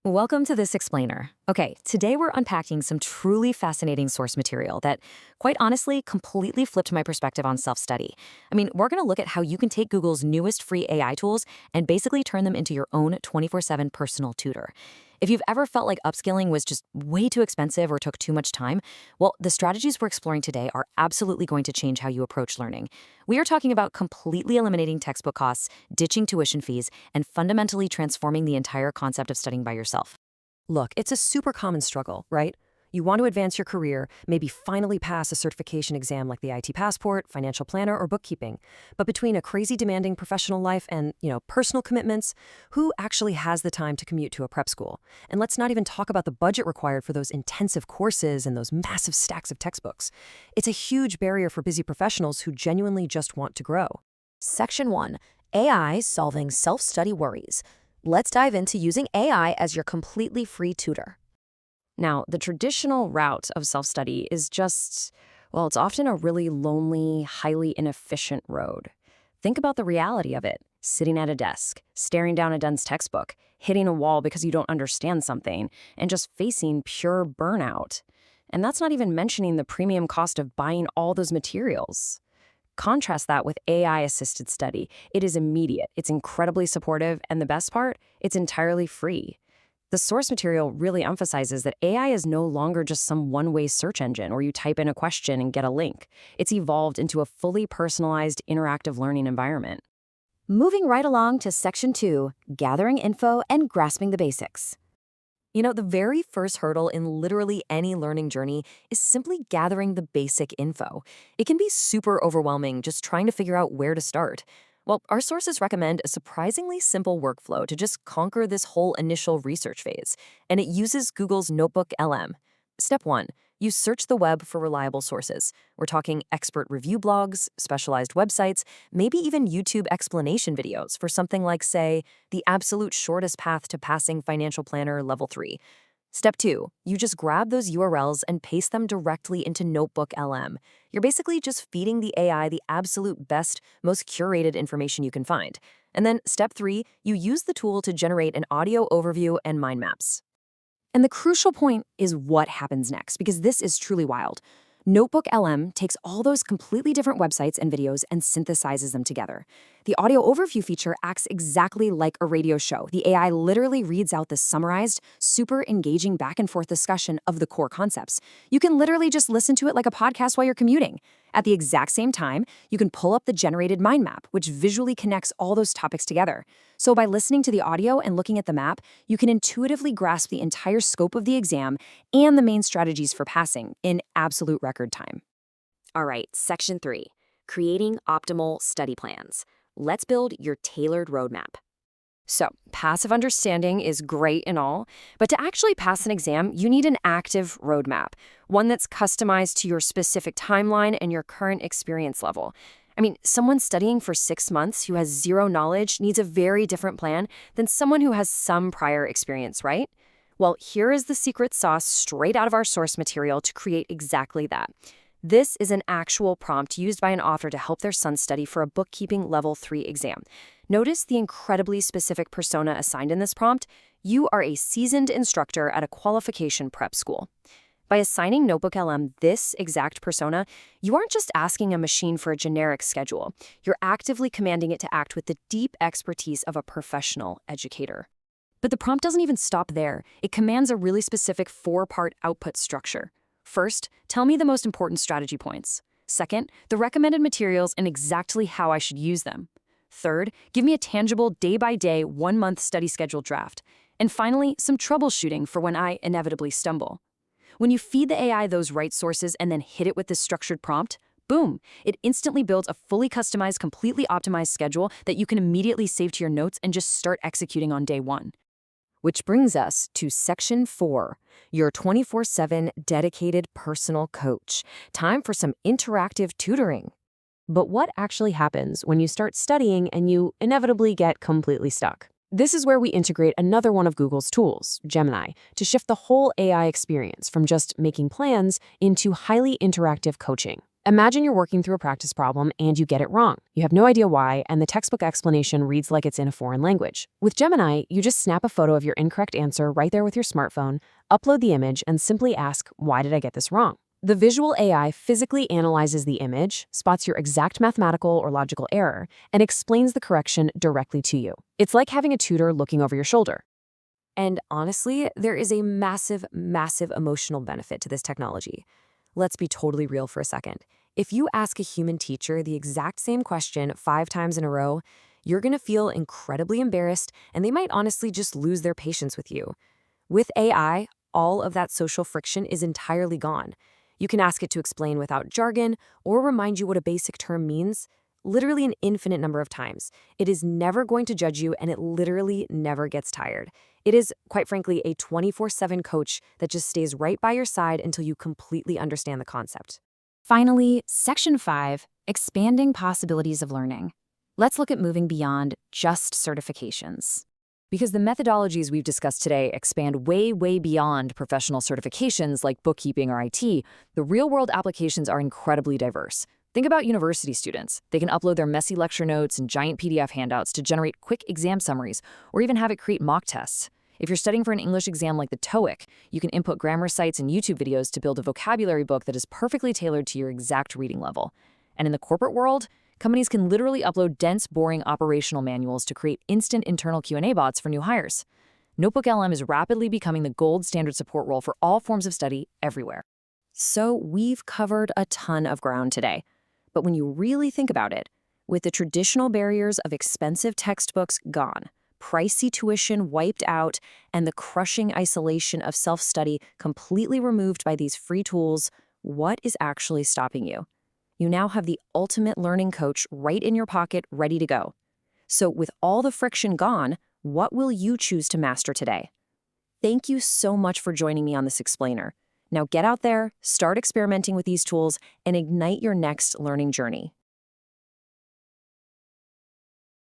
Welcome to This Explainer. Okay, today we're unpacking some truly fascinating source material that, quite honestly, completely flipped my perspective on self-study. We're going to look at how you can take Google's newest free AI tools and basically turn them into your own 24/7 personal tutor. If you've ever felt like upskilling was just way too expensive or took too much time, well, the strategies we're exploring today are absolutely going to change how you approach learning. We are talking about completely eliminating textbook costs, ditching tuition fees, and fundamentally transforming the entire concept of studying by yourself. Look, it's a super common struggle, right? You want to advance your career, maybe finally pass a certification exam like the IT Passport, financial planner, or bookkeeping. But between a crazy demanding professional life and, personal commitments, who actually has the time to commute to a prep school? And let's not even talk about the budget required for those intensive courses and those massive stacks of textbooks. It's a huge barrier for busy professionals who genuinely just want to grow. Section 1. AI Solving Self-Study Worries. Let's dive into using AI as your completely free tutor. Now, the traditional route of self-study is it's often a really lonely, highly inefficient road. Think about the reality of it. Sitting at a desk, staring down a dense textbook, hitting a wall because you don't understand something, and just facing pure burnout. And that's not even mentioning the premium cost of buying all those materials. Contrast that with AI-assisted study. It is immediate, it's incredibly supportive, and the best part, it's entirely free. The source material really emphasizes that AI is no longer just some one-way search engine where you type in a question and get a link. It's evolved into a fully personalized, interactive learning environment. Moving right along to Section 2, Gathering Info and Grasping the Basics. The very first hurdle in literally any learning journey is simply gathering the basic info. It can be super overwhelming just trying to figure out where to start. Well, our sources recommend a surprisingly simple workflow to just conquer this whole initial research phase, and it uses Google's Notebook LM. Step 1. You search the web for reliable sources. We're talking expert review blogs, specialized websites, maybe even YouTube explanation videos for something like, say, the absolute shortest path to passing Financial Planner Level 3. Step 2. You just grab those URLs and paste them directly into Notebook LM. You're basically just feeding the AI the absolute best, most curated information you can find. And then Step 3, you use the tool to generate an audio overview and mind maps. And the crucial point is what happens next, because this is truly wild. Notebook LM takes all those completely different websites and videos and synthesizes them together. The audio overview feature acts exactly like a radio show. The AI literally reads out the summarized, super engaging back and forth discussion of the core concepts. You can literally just listen to it like a podcast while you're commuting. At the exact same time, you can pull up the generated mind map, which visually connects all those topics together. So by listening to the audio and looking at the map, you can intuitively grasp the entire scope of the exam and the main strategies for passing in absolute record time. All right, Section 3, Creating Optimal Study Plans. Let's build your tailored roadmap. So, passive understanding is great and all, but to actually pass an exam, you need an active roadmap, one that's customized to your specific timeline and your current experience level. Someone studying for 6 months who has zero knowledge needs a very different plan than someone who has some prior experience, right? Well, here is the secret sauce straight out of our source material to create exactly that. This is an actual prompt used by an author to help their son study for a bookkeeping Level 3 exam. Notice the incredibly specific persona assigned in this prompt. You are a seasoned instructor at a qualification prep school. By assigning Notebook LM this exact persona, you aren't just asking a machine for a generic schedule. You're actively commanding it to act with the deep expertise of a professional educator. But the prompt doesn't even stop there. It commands a really specific 4-part output structure. First, tell me the most important strategy points. Second, the recommended materials and exactly how I should use them. Third, give me a tangible day-by-day, 1-month study schedule draft. And finally, some troubleshooting for when I inevitably stumble. When you feed the AI those right sources and then hit it with this structured prompt, boom, it instantly builds a fully customized, completely optimized schedule that you can immediately save to your notes and just start executing on day 1. Which brings us to Section 4, your 24/7 dedicated personal coach. Time for some interactive tutoring. But what actually happens when you start studying and you inevitably get completely stuck? This is where we integrate another one of Google's tools, Gemini, to shift the whole AI experience from just making plans into highly interactive coaching. Imagine you're working through a practice problem and you get it wrong. You have no idea why, and the textbook explanation reads like it's in a foreign language. With Gemini, you just snap a photo of your incorrect answer right there with your smartphone, upload the image, and simply ask, "Why did I get this wrong?" The visual AI physically analyzes the image, spots your exact mathematical or logical error, and explains the correction directly to you. It's like having a tutor looking over your shoulder. And honestly, there is a massive, massive emotional benefit to this technology. Let's be totally real for a second. If you ask a human teacher the exact same question 5 times in a row, you're going to feel incredibly embarrassed, and they might honestly just lose their patience with you. With AI, all of that social friction is entirely gone. You can ask it to explain without jargon or remind you what a basic term means, literally an infinite number of times. It is never going to judge you, and it literally never gets tired. It is, quite frankly, a 24/7 coach that just stays right by your side until you completely understand the concept. Finally, Section 5, Expanding Possibilities of Learning. Let's look at moving beyond just certifications. Because the methodologies we've discussed today expand way, way beyond professional certifications like bookkeeping or IT, the real-world applications are incredibly diverse. Think about university students. They can upload their messy lecture notes and giant PDF handouts to generate quick exam summaries, or even have it create mock tests. If you're studying for an English exam like the TOEIC, you can input grammar sites and YouTube videos to build a vocabulary book that is perfectly tailored to your exact reading level. And in the corporate world, companies can literally upload dense, boring operational manuals to create instant internal Q&A bots for new hires. NotebookLM is rapidly becoming the gold standard support role for all forms of study everywhere. So we've covered a ton of ground today. But when you really think about it, with the traditional barriers of expensive textbooks gone, pricey tuition wiped out, and the crushing isolation of self-study completely removed by these free tools, what is actually stopping you? You now have the ultimate learning coach right in your pocket, ready to go. So with all the friction gone, what will you choose to master today? Thank you so much for joining me on this explainer. Now get out there, start experimenting with these tools, and ignite your next learning journey.